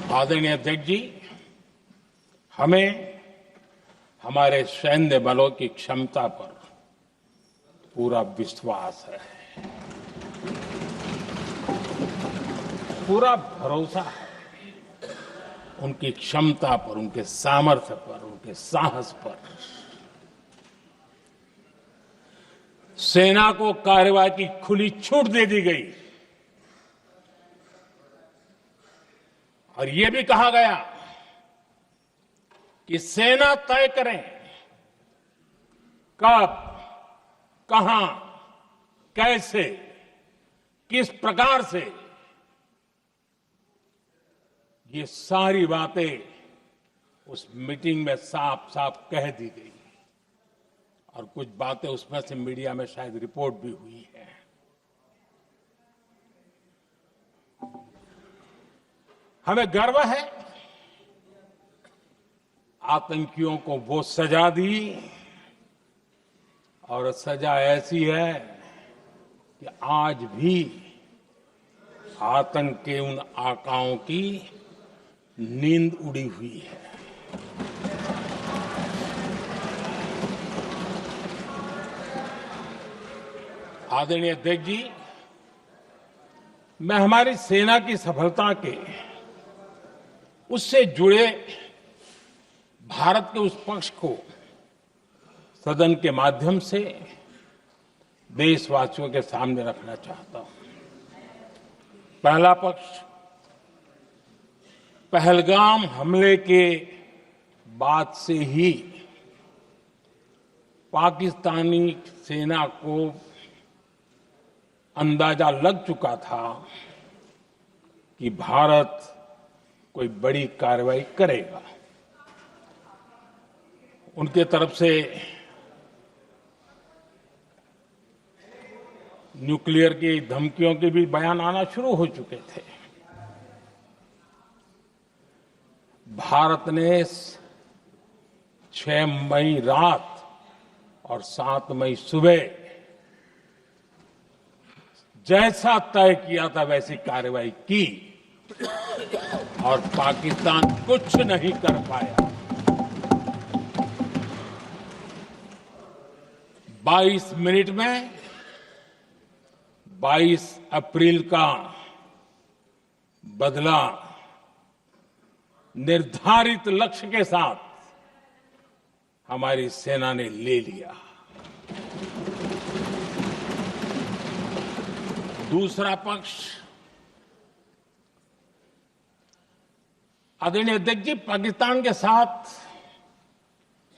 आदरणीय अध्यक्ष जी, हमें हमारे सैन्य बलों की क्षमता पर पूरा विश्वास है, पूरा भरोसा है उनकी क्षमता पर, उनके सामर्थ्य पर, उनके साहस पर। सेना को कार्रवाई की खुली छूट दे दी गई और यह भी कहा गया कि सेना तय करें कब, कहां, कैसे, किस प्रकार से। ये सारी बातें उस मीटिंग में साफ साफ कह दी गई और कुछ बातें उसमें से मीडिया में शायद रिपोर्ट भी हुई है। हमें गर्व है आतंकियों को वो सजा दी और सजा ऐसी है कि आज भी आतंक के उन आकाओं की नींद उड़ी हुई है। आदरणीय अध्यक्ष जी, मैं हमारी सेना की सफलता के उससे जुड़े भारत के उस पक्ष को सदन के माध्यम से देशवासियों के सामने रखना चाहता हूं। पहला पक्ष, पहलगाम हमले के बाद से ही पाकिस्तानी सेना को अंदाजा लग चुका था कि भारत कोई बड़ी कार्रवाई करेगा। उनके तरफ से न्यूक्लियर की धमकियों के भी बयान आना शुरू हो चुके थे। भारत ने 6 मई रात और 7 मई सुबह जैसा तय किया था वैसी कार्रवाई की और पाकिस्तान कुछ नहीं कर पाया। 22 मिनट में 22 अप्रैल का बदला निर्धारित लक्ष्य के साथ हमारी सेना ने ले लिया। दूसरा पक्ष, आदरणीय अध्यक्ष जी, पाकिस्तान के साथ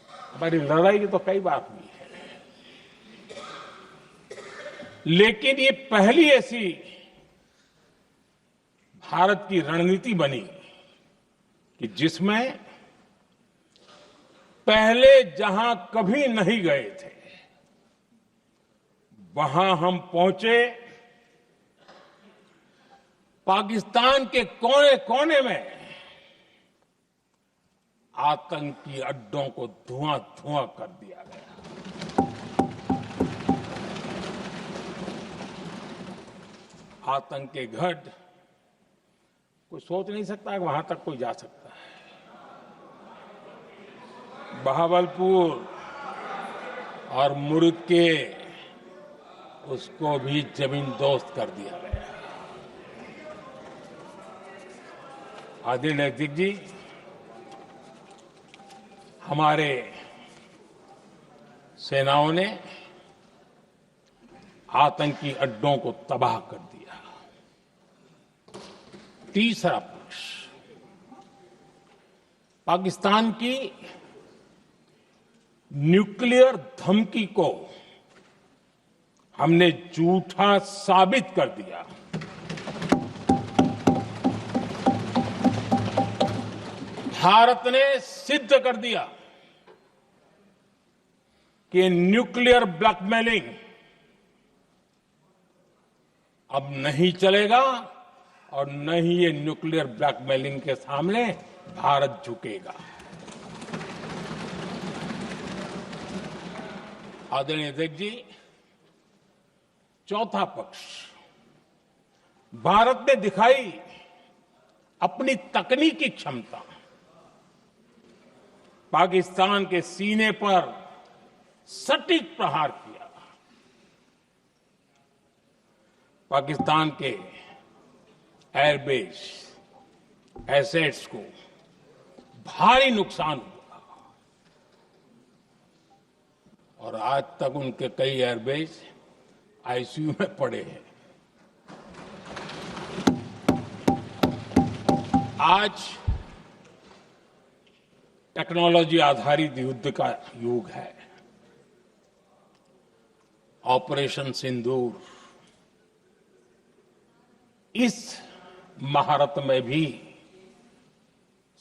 हमारी लड़ाई तो कई बार हुई है, लेकिन ये पहली ऐसी भारत की रणनीति बनी कि जिसमें पहले जहां कभी नहीं गए थे वहां हम पहुंचे। पाकिस्तान के कोने कोने में आतंकी अड्डों को धुआं धुआं कर दिया गया। आतंक के गढ़ कोई सोच नहीं सकता कि वहां तक कोई जा सकता है। बहावलपुर और मुर्गे उसको भी जमीन दोस्त कर दिया गया। आदरणीय अध्यक्ष जी, हमारे सेनाओं ने आतंकी अड्डों को तबाह कर दिया। तीसरा पक्ष, पाकिस्तान की न्यूक्लियर धमकी को हमने झूठा साबित कर दिया। भारत ने सिद्ध कर दिया कि न्यूक्लियर ब्लैकमेलिंग अब नहीं चलेगा और न ही ये न्यूक्लियर ब्लैकमेलिंग के सामने भारत झुकेगा। आदरणीय अध्यक्ष जी, चौथा पक्ष, भारत ने दिखाई अपनी तकनीकी क्षमता पाकिस्तान के सीने पर सटीक प्रहार किया। पाकिस्तान के एयरबेस एसेट्स को भारी नुकसान हुआ और आज तक उनके कई एयरबेस आईसीयू में पड़े हैं। आज टेक्नोलॉजी आधारित युद्ध का युग है। ऑपरेशन सिंदूर इस महारत में भी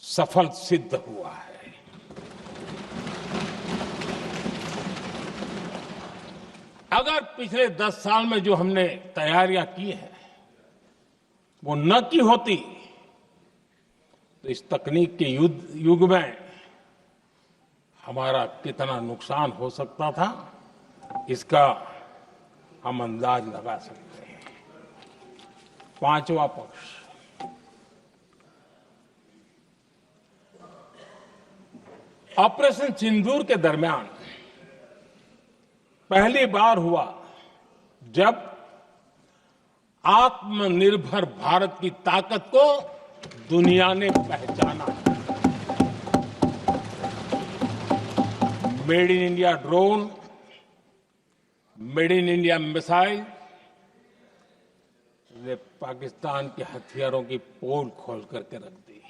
सफल सिद्ध हुआ है। अगर पिछले 10 साल में जो हमने तैयारियां की हैं वो न की होती तो इस तकनीक के युग में हमारा कितना नुकसान हो सकता था इसका हम अंदाज लगा सकते हैं। पांचवा पक्ष, ऑपरेशन सिंदूर के दरमियान पहली बार हुआ जब आत्मनिर्भर भारत की ताकत को दुनिया ने पहचाना। Made in India drone, made in India missile ने पाकिस्तान के हथियारों की पोल खोल करके रख दी।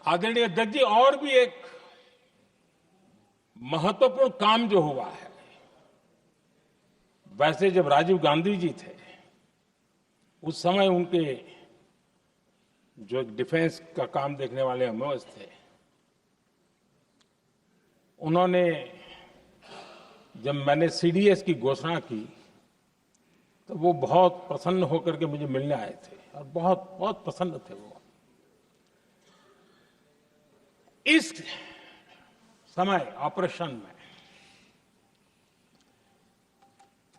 आदरणीय अध्यक्ष जी, और भी एक महत्वपूर्ण काम जो हुआ है, वैसे जब राजीव गांधी जी थे उस समय उनके जो डिफेंस का काम देखने वाले अमोस थे, उन्होंने जब मैंने सीडीएस की घोषणा की तो वो बहुत प्रसन्न होकर के मुझे मिलने आए थे और बहुत बहुत प्रसन्न थे वो। इस समय ऑपरेशन में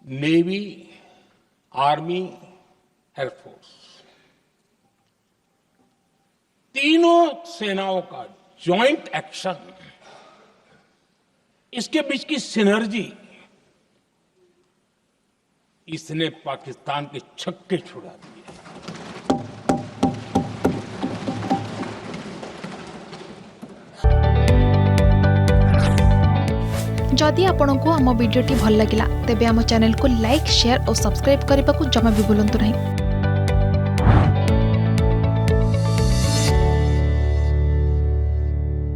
नेवी, आर्मी, एयरफोर्स तीनों सेनाओं का जॉइंट एक्शन, इसके बीच की सिनर्जी, इसने पाकिस्तान के छक्के छुड़ा दिए। जदि आपंक आम भिडी भल लगा तेब आम चैनल को लाइक, शेयर और सब्सक्राइब करने को जमा भी भूलु नहीं।